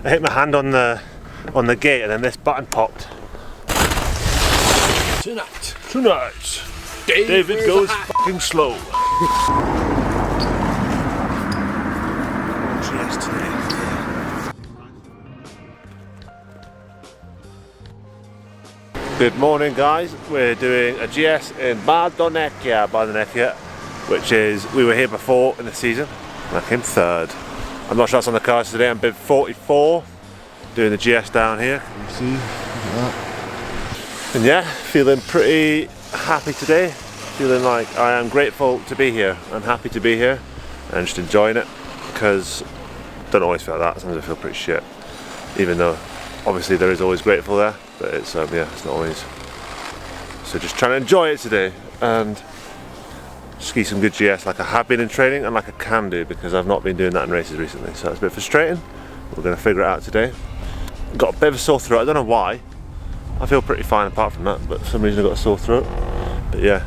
I hit my hand on the gate and then this button popped. Tonight, David goes fucking slow. GS today. Good morning, guys. We're doing a GS in Bardonecchia, which is, we were here before in the season, and I came third. I'm not sure that's on the cards today. I'm bid 44, doing the GS down here. Can you see? Look at that. And yeah, feeling pretty happy today. Feeling like I am grateful to be here. I'm happy to be here and just enjoying it, because I don't always feel like that. Sometimes I feel pretty shit, even though obviously there is always grateful there, but it's yeah, it's not always. So just trying to enjoy it today and ski some good GS like I have been in training and like I can do, because I've not been doing that in races recently, so it's a bit frustrating. We're going to figure it out today. Got a bit of a sore throat, I don't know why. I feel pretty fine apart from that, but for some reason I've got a sore throat. But yeah,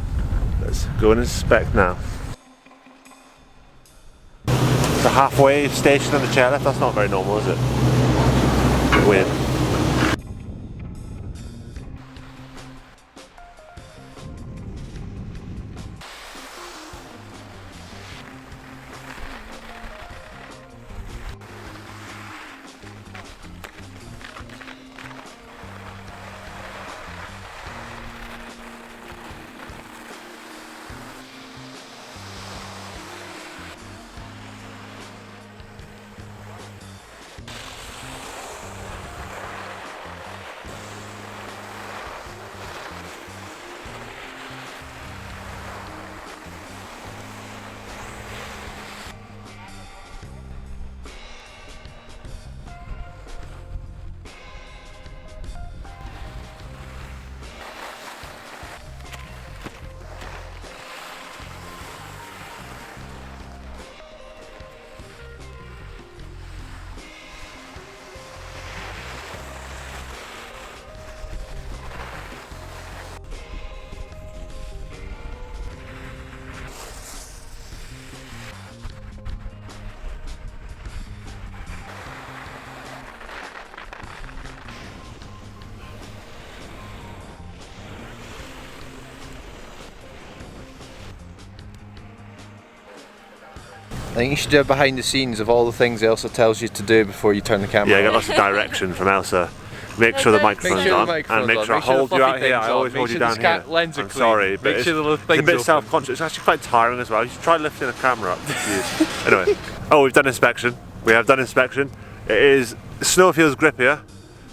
let's go and inspect now. The halfway station on the chairlift, that's not very normal, is it? A bit weird. I think you should do a behind the scenes of all the things Elsa tells you to do before you turn the camera on. Yeah, on. get lots of direction from Elsa. Make sure the microphone's on, and make sure I hold you out here. I always hold you down here. I'm sorry, but it's a bit self-conscious. It's actually quite tiring as well. You should try lifting a camera up. Anyway, oh, we've done inspection. We have done inspection. The snow feels grippier,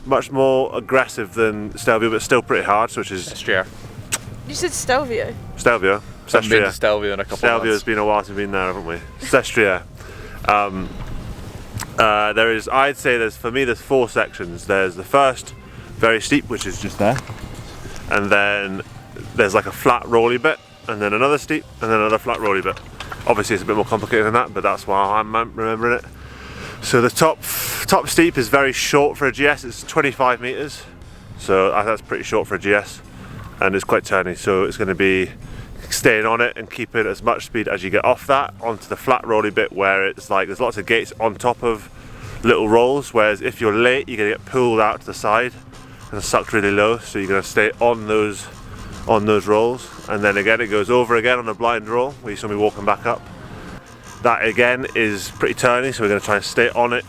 much more aggressive than Stelvio, but still pretty hard, which is... Sestria. You said Stelvio. Stelvio. I've been to Stelvio in a couple of months. Stelvio's been a while since we've been there, haven't we? Sestria. I'd say for me there's 4 sections. There's the first, very steep, which is just there. And then there's like a flat rolly bit, and then another steep, and then another flat rolly bit. Obviously it's a bit more complicated than that, but that's why I'm remembering it. So the top steep is very short for a GS, it's 25 meters. So that's pretty short for a GS. And it's quite turny, so it's going to be staying on it and keeping as much speed as you get off that onto the flat rolly bit, where it's like there's lots of gates on top of little rolls, whereas if you're late you're going to get pulled out to the side and sucked really low, so you're going to stay on those rolls, and then again it goes over again on a blind roll where you saw me walking back up. That again is pretty turny, so we're going to try and stay on it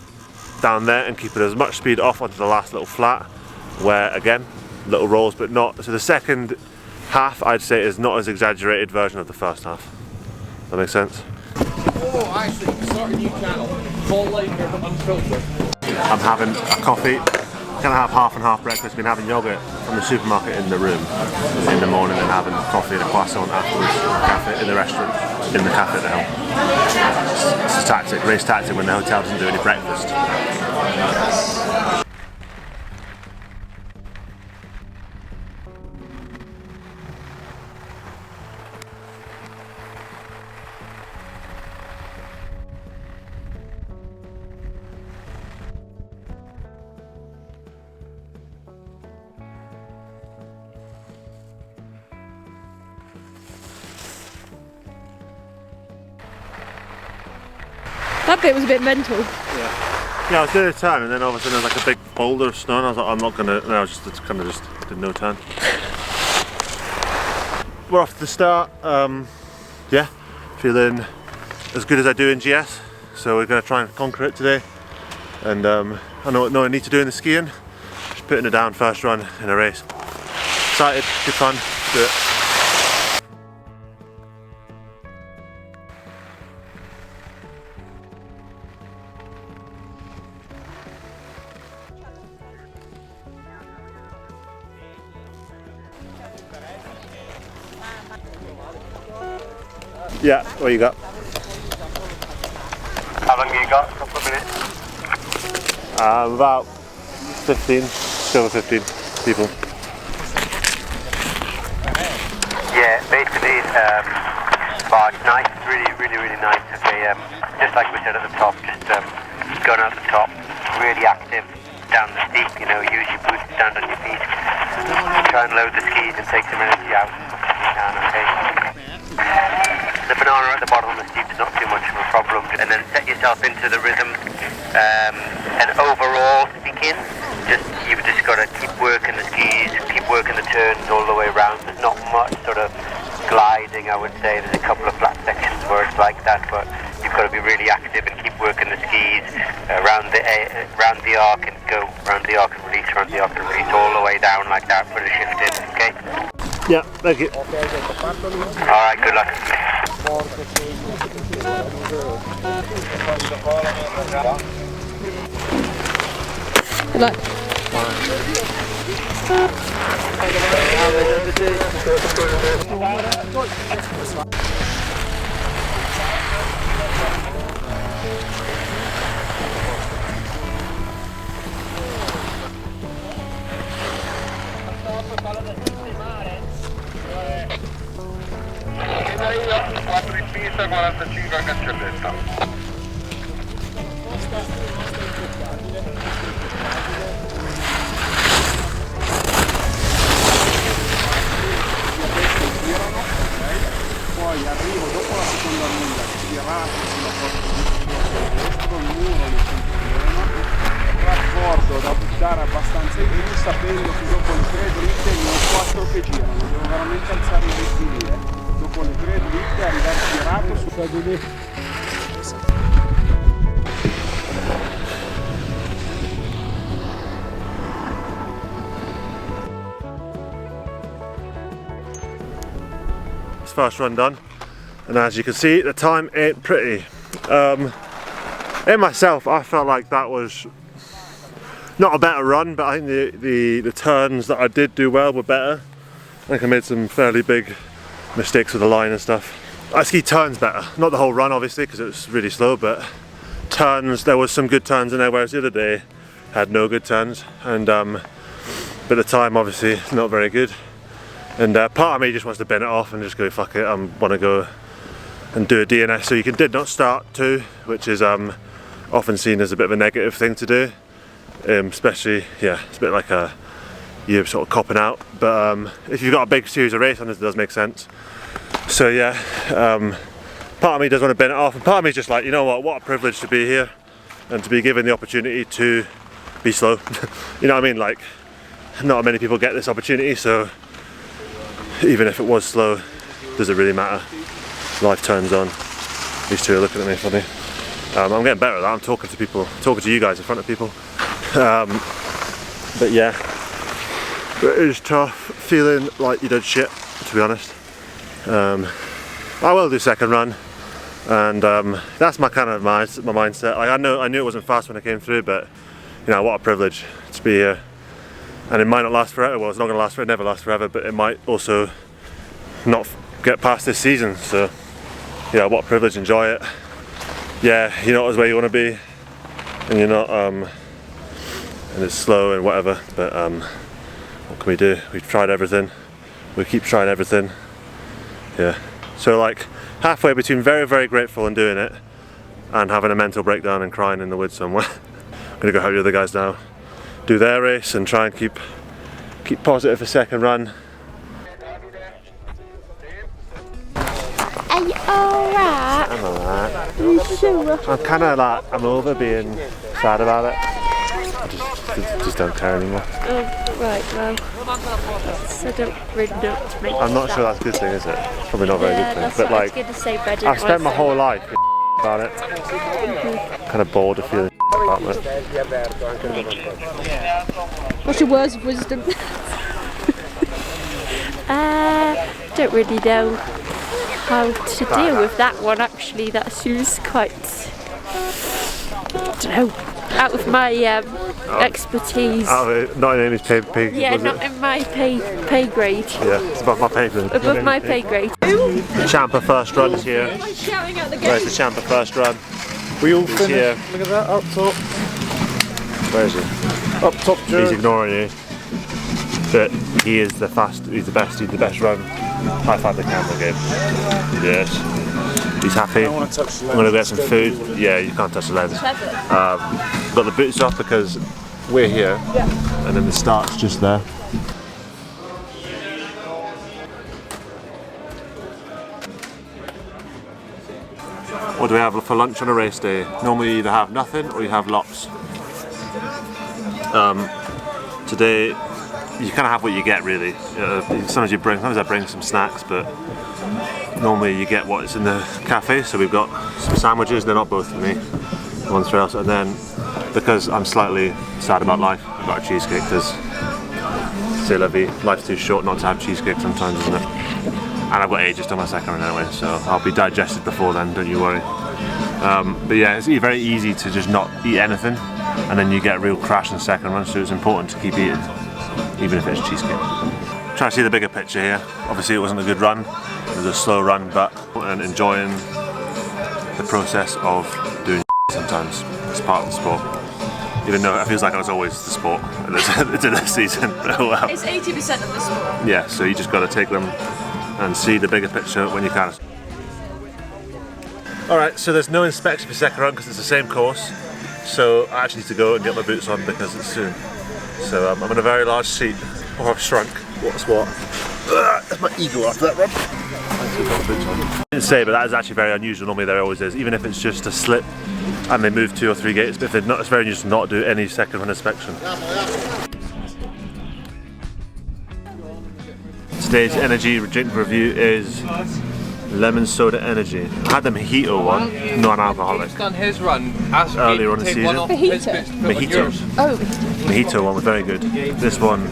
down there and keep it as much speed off onto the last little flat, where again little rolls but not. So the second half I'd say is not as exaggerated version of the first half. That makes sense? Oh, actually, start a new channel. Full Liker Unfiltered. I'm having a coffee. Gonna have half and half breakfast. Been having yogurt from the supermarket in the room in the morning, and having coffee and a croissant afterwards in the restaurant, in the cafe at the helm. It's a tactic, race tactic when the hotel doesn't do any breakfast. That bit was a bit mental. Yeah. Yeah, I was doing a turn and then all of a sudden there's like a big boulder of snow and I was like, I'm not gonna, and I was just kind of just did no turn. We're off to the start. Yeah, feeling as good as I do in GS. So we're gonna try and conquer it today. And I know what I need to do in the skiing. Just putting it down first run in a race. Excited, good fun, do it. Yeah, what you got? How long have you got? A couple of minutes? About 15, just over 15 people. Yeah, basically, it's nice, really nice. Okay, just like we said at the top, just going out the top, really active down the steep, you know, use your boots, stand on your feet, try and load the skis and take some energy out as much as you can, okay? The banana at the bottom of the steep is not too much of a problem, and then set yourself into the rhythm, and overall speaking, you've just got to keep working the skis, keep working the turns all the way around. There's not much sort of gliding, I would say. There's a couple of flat sections where it's like that, but you've got to be really active and keep working the skis around the arc and go around the arc and release, around the arc and release, all the way down like that, put a shift in, okay? Yeah, thank you. Alright, good luck. Good luck. Io 4 in pista, 45 a cancelletta. Poi arrivo dopo la seconda lunga, tirato sulla porta di destro, il muro non c'è un problema, raccordo da buttare abbastanza in giù, sapendo che dopo le 3 dritte ne ho 4 che girano, devo veramente alzare i vecchi lì, dopo le 3 dritte arrivare tirato su quello lì. First run done, and as you can see the time ain't pretty. In myself I felt like that was not a better run, but I think the turns that I did do well were better. I think I made some fairly big mistakes with the line and stuff. I skied turns better, not the whole run obviously because it was really slow, but turns, there was some good turns in there, whereas the other day had no good turns, and but the time obviously not very good. And part of me just wants to bin it off and just go fuck it, I want to go and do a DNS so you can did not start too, which is often seen as a bit of a negative thing to do, especially, yeah, it's a bit like you're sort of copping out, but if you've got a big series of race on it does make sense. So yeah, part of me does want to bin it off, and part of me is just like, you know what a privilege to be here and to be given the opportunity to be slow. You know what I mean, like not many people get this opportunity, so even if it was slow, does it really matter? Life turns on. These two are looking at me funny. I'm getting better at that. I'm talking to people, talking to you guys in front of people. But yeah, it is tough. Feeling like you did shit, to be honest. I will do second run, and that's my kind of my mindset. Like I knew it wasn't fast when I came through, but you know what a privilege to be here. And it might not last forever. Well, it's not going to last forever, never last forever, but it might also not get past this season. So, yeah, what a privilege, enjoy it. Yeah, you're not as where you want to be, and you're not, and it's slow and whatever, but what can we do? We've tried everything. We keep trying everything. Yeah. So, like, halfway between very, very grateful and doing it, and having a mental breakdown and crying in the woods somewhere. I'm going to go help the other guys now do their race and try and keep positive for second run. Are you alright? I'm alright. I'm kind of like, I'm over being sad about it. I just don't care anymore. Oh, right, well, I don't really know what to make I'm not of sure that. that's a good thing, is it? Probably not a very good thing. That's But what like, I was going to say, but I didn't I've spent my want to whole life about it. Kind of bored of feeling about it. What's your words of wisdom? Don't really know how to deal with that one actually. That seems quite, I don't know, out of my expertise. Not in Amy's pay Yeah, was not it? in my pay grade. Yeah, it's above my pay grade. Above my pay grade. The Champa first run is here. Shouting out the Where's the Champa first run? We all He's finished. here. Look at that, up top. Where is he? Up top, Joe. He's ignoring you. But he is the fast, he's the best run. High five the camera game. Yes. He's happy. I'm gonna get some food. Yeah, you can't touch the lens. Got the boots off because we're here. And then the start's just there. What do we have for lunch on a race day? Normally you either have nothing or you have lots. Today you kind of have what you get really. Sometimes I bring some snacks, but normally you get what's in the cafe. So we've got some sandwiches, they're not both for me, one's for us, and then because I'm slightly sad about life, I've got a cheesecake because c'est la vie. Life's too short not to have cheesecake sometimes, isn't it? And I've got ages till my second run anyway, so I'll be digested before then, don't you worry. But yeah, it's very easy to just not eat anything, and then you get a real crash in the second run, so it's important to keep eating, even if it's cheesecake. Trying to see the bigger picture here. Obviously it wasn't a good run, it was a slow run, but and enjoying the process of doing sometimes. It's part of the sport. Even though it feels like it was always the sport to this season. Oh well. It's 80% of the sport. Yeah, so you just got to take them and see the bigger picture when you can. Alright, so there's no inspection for second run because it's the same course. So I actually need to go and get my boots on because it's soon. So I'm in a very large seat. Oh, I've shrunk. What's what? That's my ego after that run. I didn't say, but that is actually very unusual. Normally there always is, even if it's just a slip and they move 2 or 3 gates. But if they're not, it's very unusual to not do any second run inspection. Today's energy drink review is lemon soda energy. I had the mojito one, non-alcoholic. He's done his run. Earlier on the season. Mojito. Mojito one was very good. This one,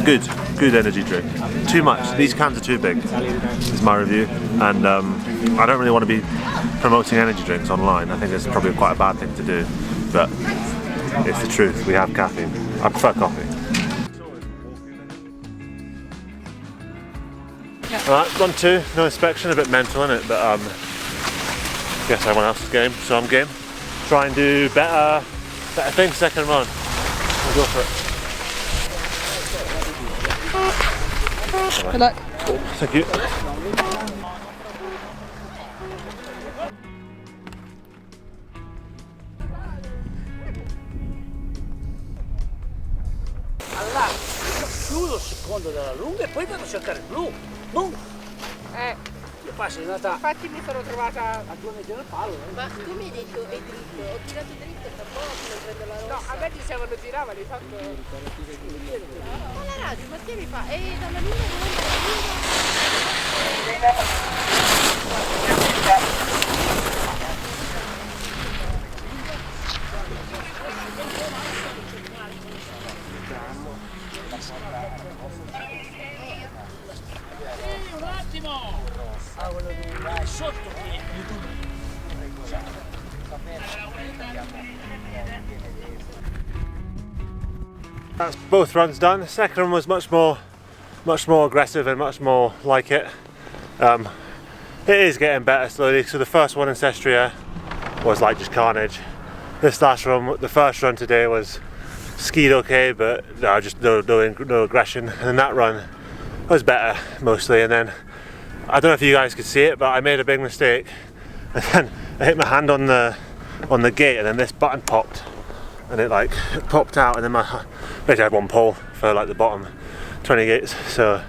good energy drink. Too much. These cans are too big. Is my review. And I don't really want to be promoting energy drinks online. I think it's probably quite a bad thing to do, but it's the truth. We have caffeine. I prefer coffee. Alright, run 2, no inspection, a bit mental isn't it, but guess everyone else is game, so I'm game. Try and do better things second run. We'll go for it. Good luck. Thank you. Blu lo secondo della lunga e poi vado a cercare il blu. Boom! Io passo in realtà. Infatti mi sono trovata. A 2 metri dal palo. Ma tu mi hai detto è dritto, ho tirato dritto e per poco non prendo la rossa. No, a me dicevano giravano, hai fatto. Ma la radio, ma ti fa? E dalla lunga Un attimo! Sotto qui! That's both runs done. The second one was much more aggressive and much more like it. It is getting better slowly. So the first one in Sestria was like just carnage. This last run, the first run today was skied okay, but just no aggression. And then that run was better mostly. And then I don't know if you guys could see it, but I made a big mistake. And then I hit my hand on the gate, and then this button popped, and it popped out, and then basically I had one pole for like the bottom 20 gates. So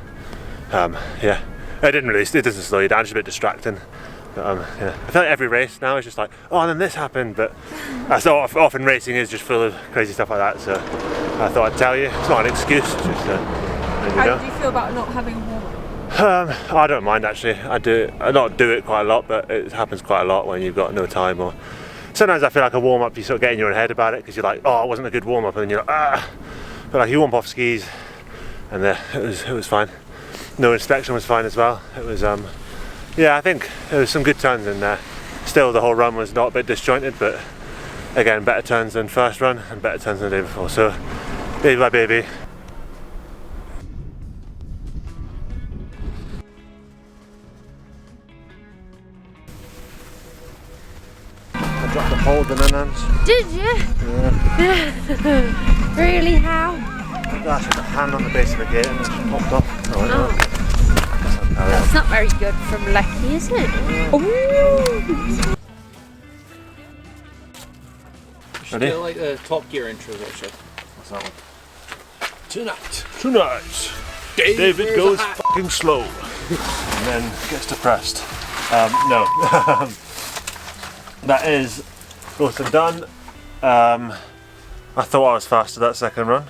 yeah, it doesn't slow you down, it's just a bit distracting. But yeah. I feel like every race now is just like, oh, and then this happened. But so often racing is just full of crazy stuff like that. So I thought I'd tell you. It's not an excuse. It's just How do you feel about not having a warm-up? I don't mind actually. I not do it quite a lot, but it happens quite a lot when you've got no time. Or sometimes I feel like a warm-up, you sort of get in your own head about it because you're like, oh, it wasn't a good warm-up, and then you're like, ah. But like you warm off skis, and it was fine. No inspection was fine as well. It was yeah, I think there was some good turns in there. Still, the whole run was not a bit disjointed, but again, better turns than first run and better turns than the day before. So, baby by baby. I dropped the pole, didn't I, Nance? Did you? Yeah. Really? How? I had a hand on the base of the gate and it just popped off. Oh. That's not very good from Lecky, is it? Ooh. Ready? Do like the Top Gear intro, Richard. What's that one? Tonight, David goes fucking slow and then gets depressed. No. That is both and done. I thought I was faster that second run.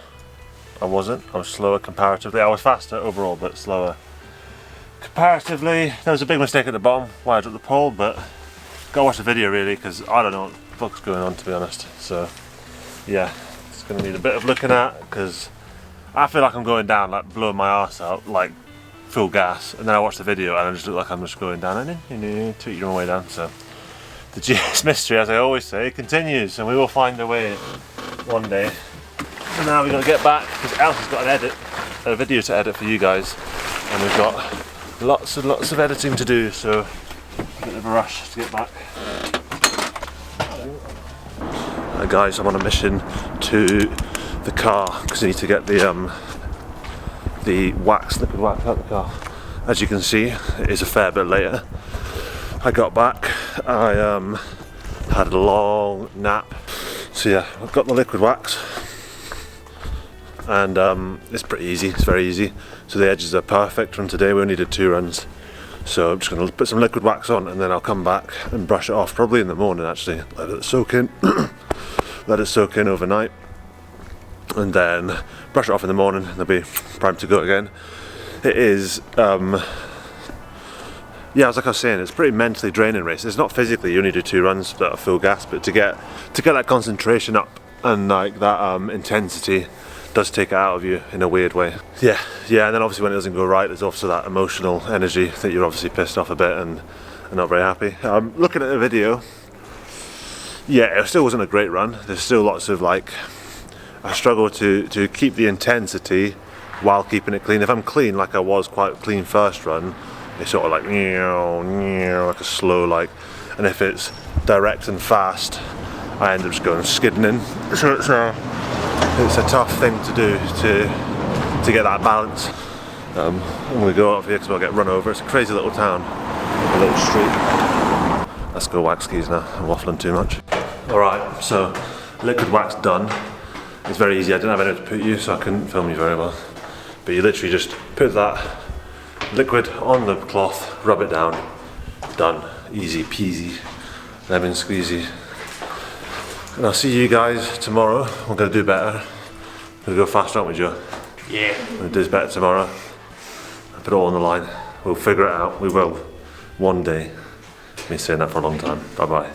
I wasn't. I was slower comparatively. I was faster overall, but slower comparatively. There was a big mistake at the bottom why I dropped the pole, but gotta watch the video really because I don't know what the fuck's going on, to be honest. So yeah, it's gonna need a bit of looking at because I feel like I'm going down, like blowing my arse out, like full gas, and then I watch the video and I just look like I'm just going down, and then you tweet your own way down. So the GS mystery, as I always say, continues, and we will find a way one day. And now we've got to get back because Elsie's got a video to edit for you guys, and we've got lots and lots of editing to do, so a bit of a rush to get back. Guys, I'm on a mission to the car because I need to get the liquid wax out of the car. As you can see, it is a fair bit later. I got back, I had a long nap, so yeah, I've got the liquid wax. And it's pretty easy, it's very easy. So the edges are perfect from today. We only did 2 runs. So I'm just going to put some liquid wax on and then I'll come back and brush it off, probably in the morning actually. Let it soak in, let it soak in overnight. And then brush it off in the morning and they'll be primed to go again. It is, yeah, as like I was saying, it's a pretty mentally draining race. It's not physically, you only do 2 runs that are full gas, but to get that concentration up and like that intensity does take it out of you in a weird way. Yeah, and then obviously when it doesn't go right, there's also that emotional energy that you're obviously pissed off a bit and not very happy. Looking at the video, yeah, it still wasn't a great run. There's still lots of like, I struggle to keep the intensity while keeping it clean. If I'm clean, like I was quite clean first run, it's sort of like like a slow like, and if it's direct and fast, I end up just going skidding in. So it's a tough thing to do to get that balance. I'm going to go out of here because I'll get run over. It's a crazy little town, a little street. Let's go wax skis now. I'm waffling too much. Alright, so liquid wax done. It's very easy. I didn't have anywhere to put you, so I couldn't film you very well. But you literally just put that liquid on the cloth, rub it down, done. Easy peasy, lemon squeezy. And I'll see you guys tomorrow. We're going to do better. We're going to go faster, aren't we, Joe? Yeah. We're going to do this better tomorrow. Put it all on the line. We'll figure it out. We will. One day. I've been saying that for a long time. Bye bye.